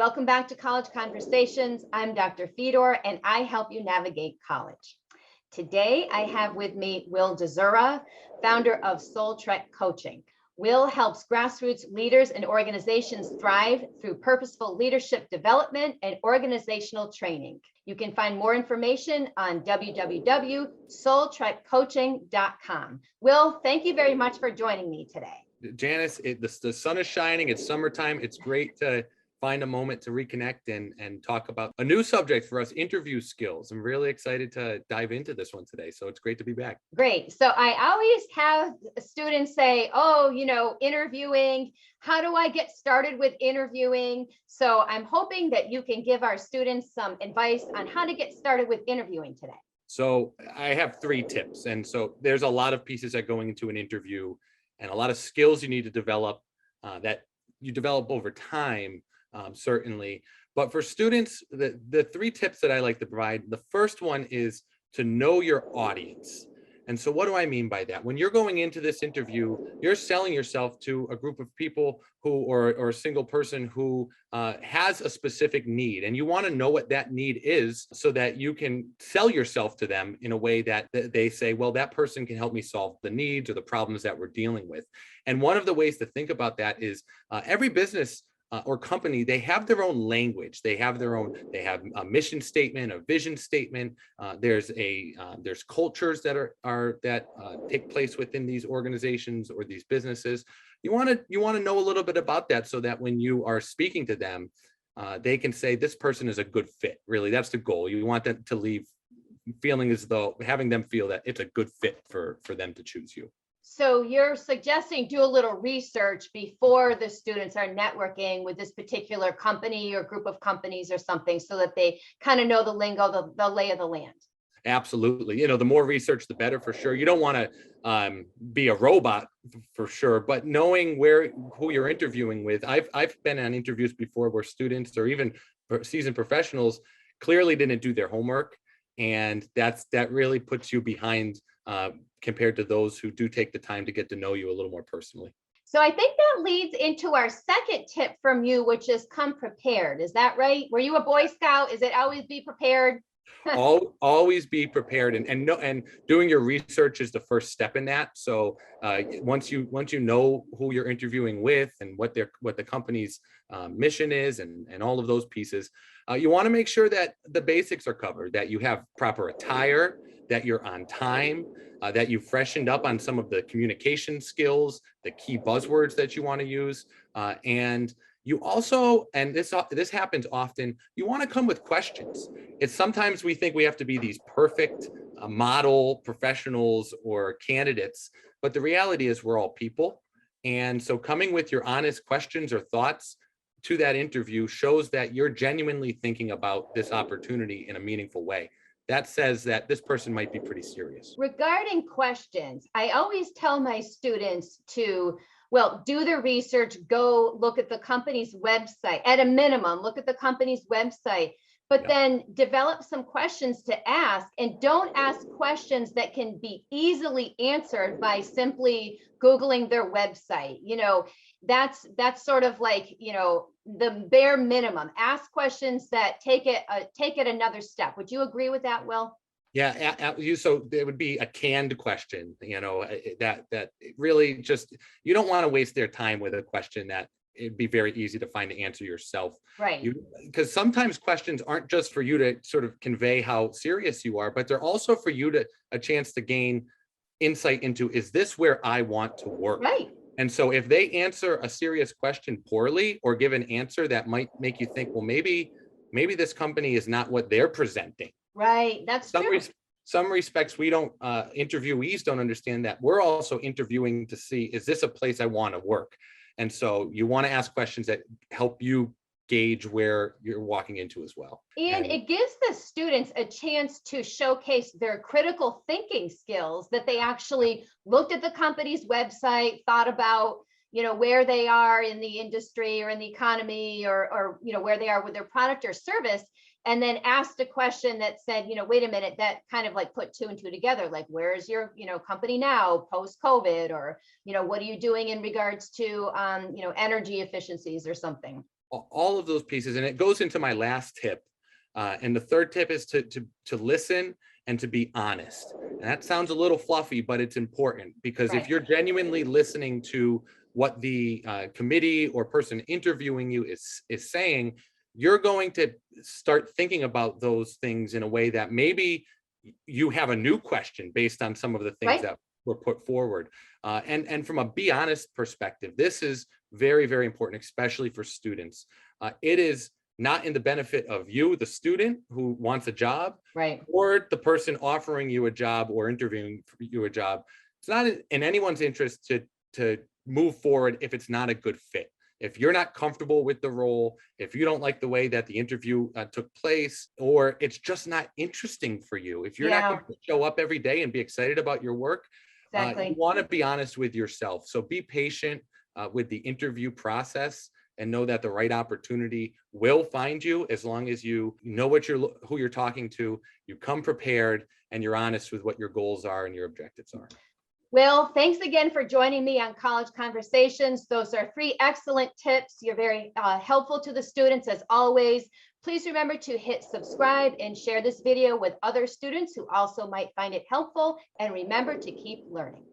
Welcome back to College Conversations. I'm Dr. Fedor, and I help you navigate college. Today, I have with me Will Dziura, founder of Soul Trek Coaching. Will helps grassroots leaders and organizations thrive through purposeful leadership development and organizational training. You can find more information on www.soultrekcoaching.com. Will, thank you very much for joining me today. Janice, the sun is shining. It's summertime. It's great to find a moment to reconnect and talk about a new subject for us, interview skills. I'm really excited to dive into this one today. So it's great to be back. Great. So I always have students say, interviewing, how do I get started with interviewing? So I'm hoping that you can give our students some advice on how to get started with interviewing today. So I have 3 tips. And so there's a lot of pieces that going into an interview and a lot of skills you need to develop that you develop over time. Certainly. But for students, the 3 tips that I like to provide, the first one is to know your audience. And so what do I mean by that? When you're going into this interview, you're selling yourself to a group of people who, or a single person who has a specific need. And you want to know what that need is so that you can sell yourself to them in a way that they say, well, that person can help me solve the needs or the problems that we're dealing with. And one of the ways to think about that is every business or company, they have their own language. They have a mission statement, a vision statement. There's cultures that take place within these organizations or these businesses. You want to know a little bit about that so that when you are speaking to them, they can say this person is a good fit. Really, that's the goal. You want them to leave feeling as though having them feel that it's a good fit for them to choose you. So you're suggesting do a little research before the students are networking with this particular company or group of companies or something so that they kind of know the lingo, the lay of the land. Absolutely. The more research, the better for sure. You don't want to be a robot for sure, but knowing who you're interviewing with. I've been on interviews before where students or even seasoned professionals clearly didn't do their homework. And that really puts you behind compared to those who do take the time to get to know you a little more personally. So I think that leads into our second tip from you, which is come prepared. Is that right? Were you a Boy Scout? Is it always be prepared? Always be prepared, and doing your research is the first step in that. So once you know who you're interviewing with and what the company's mission is and all of those pieces, you want to make sure that the basics are covered, that you have proper attire, that you're on time, that you've freshened up on some of the communication skills, the key buzzwords that you want to use, and you also, and this happens often, you want to come with questions. It's sometimes we think we have to be these perfect model professionals or candidates, but the reality is we're all people. And so coming with your honest questions or thoughts to that interview shows that you're genuinely thinking about this opportunity in a meaningful way. That says that this person might be pretty serious. Regarding questions, I always tell my students to do the research, go look at the company's website, at a minimum, look at the company's website, but then develop some questions to ask, and don't ask questions that can be easily answered by simply Googling their website. That's sort of like, the bare minimum. Ask questions that take it another step. Would you agree with that, Will? Yeah, so there would be a canned question, that really just, you don't want to waste their time with a question that it'd be very easy to find the answer yourself. Right. Because sometimes questions aren't just for you to sort of convey how serious you are, but they're also for you a chance to gain insight into, is this where I want to work? Right. And so if they answer a serious question poorly or give an answer that might make you think, well, maybe this company is not what they're presenting. Right. That's true. Some respects, interviewees don't understand that we're also interviewing to see, is this a place I want to work? And so you want to ask questions that help you gauge where you're walking into as well. And it gives the students a chance to showcase their critical thinking skills, that they actually looked at the company's website, thought about, where they are in the industry or in the economy or where they are with their product or service, and then asked a question that said, wait a minute, that kind of like put 2 and 2 together, like, where is your, company now post COVID, or, what are you doing in regards to, energy efficiencies or something? all of those pieces. And it goes into my last tip. And the third tip is to listen and to be honest. And that sounds a little fluffy, but it's important, because if Right. you're genuinely listening to what the committee or person interviewing you is saying, you're going to start thinking about those things in a way that maybe you have a new question based on some of the things Right. that were put forward. And from a be honest perspective, this is very, very important, especially for students. It is not in the benefit of you, the student who wants a job, Right. or the person offering you a job or interviewing for you a job. It's not in anyone's interest to move forward if it's not a good fit. If you're not comfortable with the role, if you don't like the way that the interview took place, or it's just not interesting for you, if you're not Yeah, going to show up every day and be excited about your work, you exactly. want to be honest with yourself. So be patient with the interview process, and know that the right opportunity will find you, as long as you know who you're talking to, you come prepared, and you're honest with what your goals are and your objectives are. Will, thanks again for joining me on College Conversations. Those are 3 excellent tips. You're very helpful to the students as always. Please remember to hit subscribe and share this video with other students who also might find it helpful. And remember to keep learning.